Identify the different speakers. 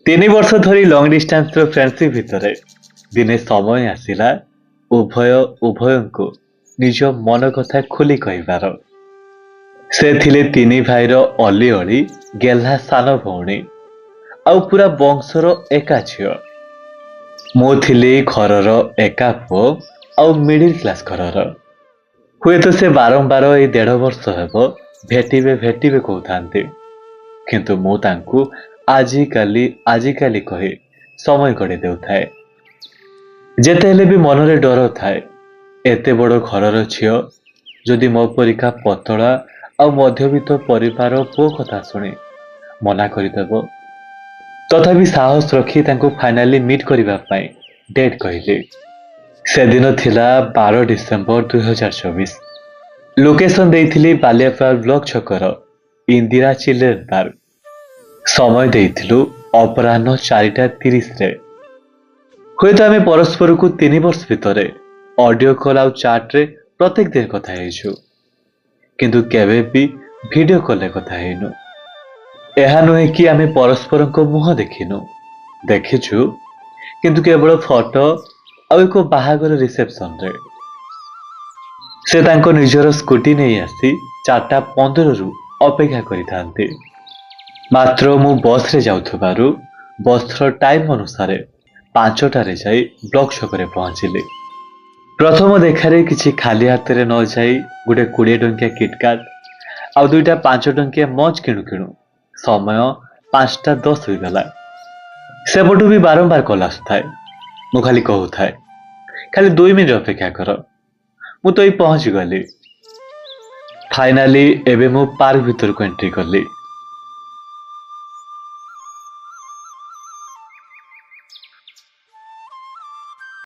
Speaker 1: 3 ବର୍ଷ ଧରି long ଡିଷ୍ଟାନ୍ସର friendship ଭିତରେ ଦିନେ ସମୟ ଆସିଲା ଉଭୟଙ୍କୁ ନିଜ ମନ କଥା ଖୋଲି କହିବାର। ସେ ଥିଲେ 3 ଭାଇର ଅଲି ଅଳି ଗେହ୍ଲା ସାନ ଭଉଣୀ, ଆଉ ପୁରା ବଂଶର ଏକା ଝିଅ। ମୁଁ ଥିଲି ଘରର ଏକା ପୁଅ, ଆଉ ମିଡିଲ କ୍ଲାସ ଘରର। ହୁଏତ ସେ ବାରମ୍ବାର ଏଇ 1.5 ବର୍ଷ ହେବ ଭେଟିବେ କହୁଥାନ୍ତି, କିନ୍ତୁ ମୁଁ ତାଙ୍କୁ ଆଜିକାଲି କହି ସମୟ ଗଡ଼ି ଦେଉଥାଏ। ଯେତେ ହେଲେ ବି ମନରେ ଡର ଥାଏ, ଏତେ ବଡ଼ ଘରର ଝିଅ ଯଦି ମୋ ପରିକା ପତଳା ଆଉ ମଧ୍ୟବିତ୍ତ ପରିବାର ପୁଅ କଥା ଶୁଣି ମନା କରିଦେବ। ତଥାପି ସାହସ ରଖି ତାଙ୍କୁ ଫାଇନାଲି ମିଟ୍ କରିବା ପାଇଁ ଡେଟ୍ କହିଲି। ସେଦିନ ଥିଲା 12 ଡିସେମ୍ବର 2024। ଲୋକେସନ ଦେଇଥିଲି ବାଲିଆପାଳ ବ୍ଲକ ଛକର ଇନ୍ଦିରା ଚିଲଡ୍ରେନ୍ ପାର୍କ। ସମୟ ଦେଇଥିଲୁ ଅପରାହ୍ନ 4ଟା 30ରେ। ହୁଏତ ଆମେ ପରସ୍ପରକୁ 3 ବର୍ଷ ଭିତରେ ଅଡିଓ କଲ୍ ଆଉ ଚାଟ୍ରେ ପ୍ରତ୍ୟେକ ଦିନ କଥା ହେଇଛୁ, କିନ୍ତୁ କେବେ ବି ଭିଡିଓ କଲ୍ରେ କଥା ହେଇନୁ। ଏହା ନୁହେଁ କି ଆମେ ପରସ୍ପରଙ୍କ ମୁହଁ ଦେଖିନୁ, ଦେଖିଛୁ, କିନ୍ତୁ କେବଳ ଫଟୋ ଆଉ ଏକ ବାହାଘର ରିସେପ୍ସନରେ। ସେ ତାଙ୍କ ନିଜର ସ୍କୁଟି ନେଇ ଆସି 4ଟା 15ରୁ ଅପେକ୍ଷା କରିଥାନ୍ତି। ମାତ୍ର ମୁଁ ବସ୍ରେ ଯାଉଥିବାରୁ ବସ୍ର ଟାଇମ୍ ଅନୁସାରେ 5ଟାରେ ଯାଇ ବ୍ଲକ ଛକରେ ପହଞ୍ଚିଲି। ପ୍ରଥମ ଦେଖାରେ କିଛି ଖାଲି ହାତରେ ନ ଯାଇ ଗୋଟେ 20 ଟଙ୍କିଆ କିଟକାଟ ଆଉ 2ଟା 5 ଟଙ୍କିଆ ମଞ୍ଚ କିଣୁ କିଣୁ ସମୟ 5ଟା 10 ହୋଇଗଲା। ସେପଟୁ ବି ବାରମ୍ବାର କଲ୍ ଆସୁଥାଏ। ମୁଁ ଖାଲି କହୁଥାଏ, ଖାଲି 2 ମିନିଟ୍ ଅପେକ୍ଷା କର, ମୁଁ ତ ଏଇ ପହଞ୍ଚିଗଲି। ଫାଇନାଲି ଏବେ ମୁଁ ପାର୍କ ଭିତରକୁ ଏଣ୍ଟ୍ରି କଲି।